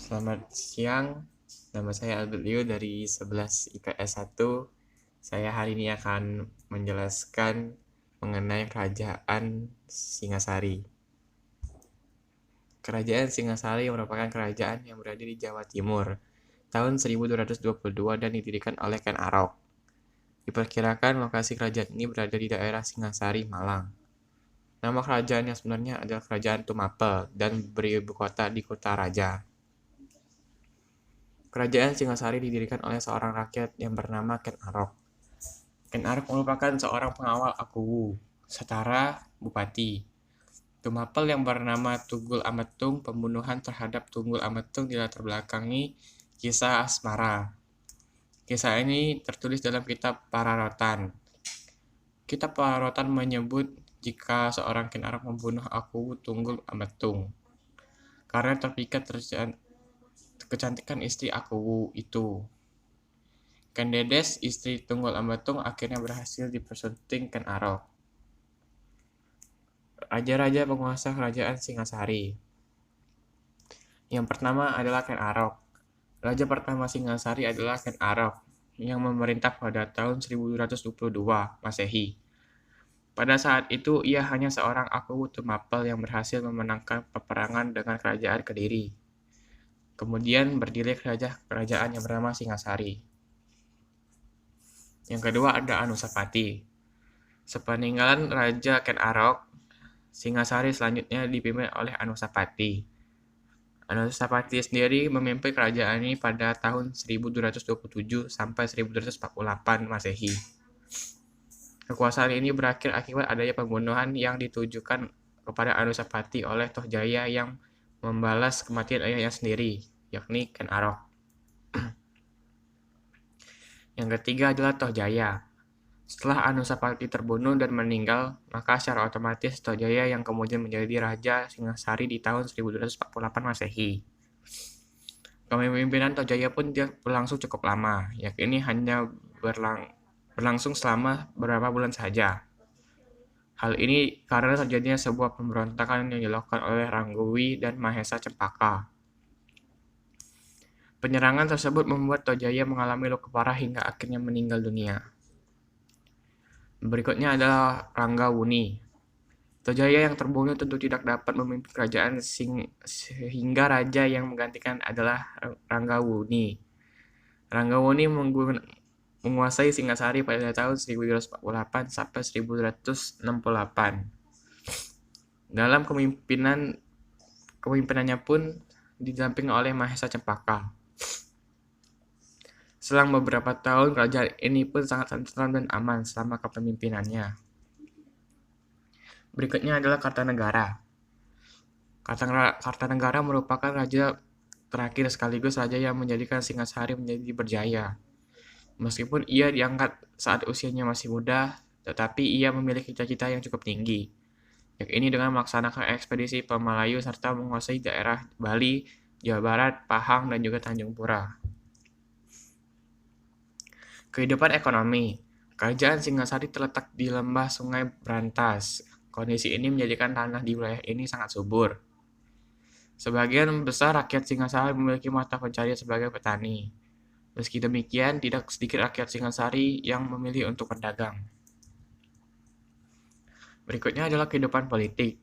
Selamat siang, nama saya Albert dari 11 IPS 1. Saya hari ini akan menjelaskan mengenai Kerajaan Singasari. Kerajaan Singasari merupakan kerajaan yang berada di Jawa Timur, tahun 1222 dan didirikan oleh Ken Arok. Diperkirakan lokasi kerajaan ini berada di daerah Singasari, Malang. Nama kerajaan yang sebenarnya adalah Kerajaan Tumapel dan beribu kota di Kutaraja. Kerajaan Singasari didirikan oleh seorang rakyat yang bernama Ken Arok. Ken Arok merupakan seorang pengawal Akuwu, setara bupati. Tumapel yang bernama Tunggul Ametung, pembunuhan terhadap Tunggul Ametung dilatar belakangi kisah asmara. Kisah ini tertulis dalam kitab Pararotan. Kitab Pararotan menyebut jika seorang Ken Arok membunuh Akuwu Tunggul Ametung karena terpikat kecantikan istri Akuwu itu. Ken Dedes, istri Tunggul Ametung, akhirnya berhasil dipersunting Ken Arok. Raja-raja penguasa kerajaan Singasari. Yang pertama adalah Ken Arok. Raja pertama Singasari adalah Ken Arok, yang memerintah pada tahun 1222 Masehi. Pada saat itu, ia hanya seorang Akuwu Tumapel yang berhasil memenangkan peperangan dengan kerajaan Kediri. Kemudian berdiri kerajaan yang bernama Singasari. Yang kedua ada Anusapati. Sepeninggalan Raja Ken Arok, Singasari selanjutnya dipimpin oleh Anusapati. Anusapati sendiri memimpin kerajaan ini pada tahun 1227 sampai 1248 Masehi. Kekuasaan ini berakhir akibat adanya pembunuhan yang ditujukan kepada Anusapati oleh Tohjaya yang membalas kematian ayahnya sendiri, yakni Ken Arok. Yang ketiga adalah Tohjaya. Setelah Anusapati terbunuh dan meninggal, maka secara otomatis Tohjaya yang kemudian menjadi Raja Singasari di tahun 1248 Masehi. Kepemimpinan Tohjaya pun berlangsung cukup lama, yakni hanya berlangsung selama beberapa bulan saja. Hal ini karena terjadinya sebuah pemberontakan yang dilakukan oleh Ranggawi dan Mahesa Cempaka. Penyerangan tersebut membuat Tohjaya mengalami luka parah hingga akhirnya meninggal dunia. Berikutnya adalah Ranggawuni. Tohjaya yang terbunuh tentu tidak dapat memimpin kerajaan sehingga raja yang menggantikan adalah Ranggawuni. Ranggawuni menguasai Singasari pada tahun 1248 sampai 1268. Dalam kepemimpinannya pun didampingi oleh Mahesa Cempaka. Selang beberapa tahun, kerajaan ini pun sangat tentram dan aman selama kepemimpinannya. Berikutnya adalah Kartanegara. Kartanegara merupakan raja terakhir sekaligus raja yang menjadikan Singasari menjadi berjaya. Meskipun ia diangkat saat usianya masih muda, tetapi ia memiliki cita-cita yang cukup tinggi, yakni dengan melaksanakan ekspedisi Pemalayu serta menguasai daerah Bali, Jawa Barat, Pahang, dan juga Tanjung Pura. Kehidupan ekonomi. Kerajaan Singasari terletak di lembah Sungai Brantas. Kondisi ini menjadikan tanah di wilayah ini sangat subur. Sebagian besar rakyat Singasari memiliki mata pencarian sebagai petani. Meski demikian, tidak sedikit rakyat Singasari yang memilih untuk berdagang. Berikutnya adalah kehidupan politik.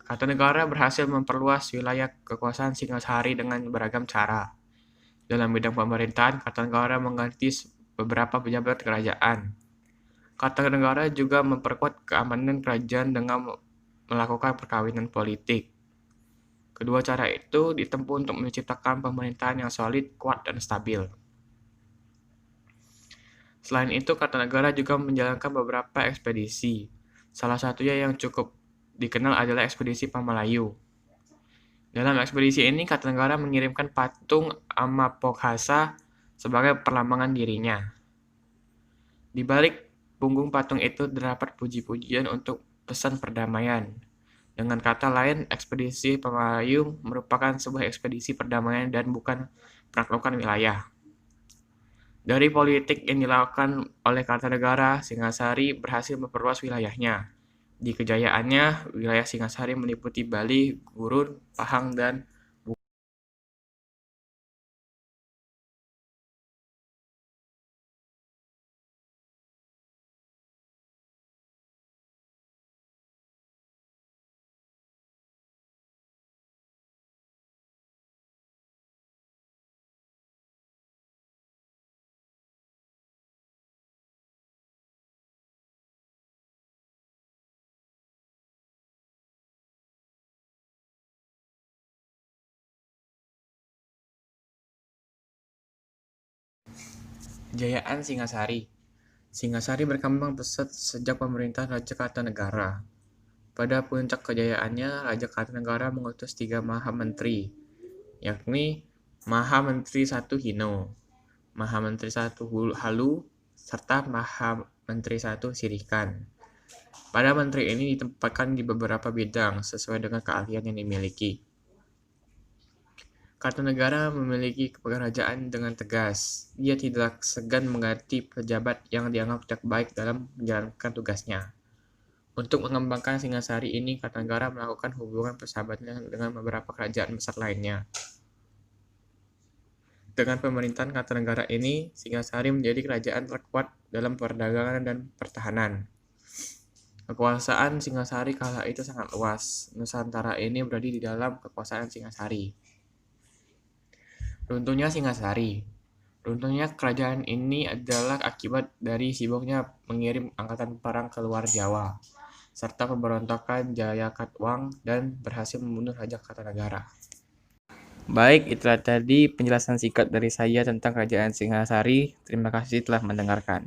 Kartanegara berhasil memperluas wilayah kekuasaan Singasari dengan beragam cara. Dalam bidang pemerintahan, Kartanegara mengganti beberapa pejabat kerajaan. Kartanegara juga memperkuat keamanan kerajaan dengan melakukan perkawinan politik. Kedua cara itu ditempuh untuk menciptakan pemerintahan yang solid, kuat, dan stabil. Selain itu, Kartanegara juga menjalankan beberapa ekspedisi. Salah satunya yang cukup dikenal adalah ekspedisi Pamalayu. Dalam ekspedisi ini, Kartanegara mengirimkan patung Amapokhasa sebagai perlambangan dirinya. Di balik punggung patung itu terdapat puji-pujian untuk pesan perdamaian. Dengan kata lain, ekspedisi Pamalayu merupakan sebuah ekspedisi perdamaian dan bukan penaklukan wilayah. Dari politik yang dilakukan oleh Kartanegara, Singasari berhasil memperluas wilayahnya. Di kejayaannya, wilayah Singasari meliputi Bali, Gurun, Pahang, dan Kejayaan Singasari. Singasari berkembang pesat sejak pemerintahan Raja Kartanegara. Pada puncak kejayaannya, Raja Kartanegara mengutus 3 Maha Menteri, yakni Maha Menteri 1 Hino, Maha Menteri 1 Halu, serta Maha Menteri 1 Sirikan. Pada menteri ini ditempatkan di beberapa bidang sesuai dengan keahlian yang dimiliki. Kartanegara memiliki kerajaan dengan tegas. Dia tidak segan mengganti pejabat yang dianggap tidak baik dalam menjalankan tugasnya. Untuk mengembangkan Singasari ini, Kartanegara melakukan hubungan persahabatan dengan beberapa kerajaan besar lainnya. Dengan pemerintahan Kartanegara ini, Singasari menjadi kerajaan terkuat dalam perdagangan dan pertahanan. Kekuasaan Singasari kala itu sangat luas. Nusantara ini berada di dalam kekuasaan Singasari. Runtuhnya Singasari. Runtuhnya kerajaan ini adalah akibat dari sibuknya mengirim angkatan perang ke luar Jawa, serta pemberontakan Jayakatwang dan berhasil membunuh Raja Kartanegara. Baik, itulah tadi penjelasan singkat dari saya tentang kerajaan Singasari. Terima kasih telah mendengarkan.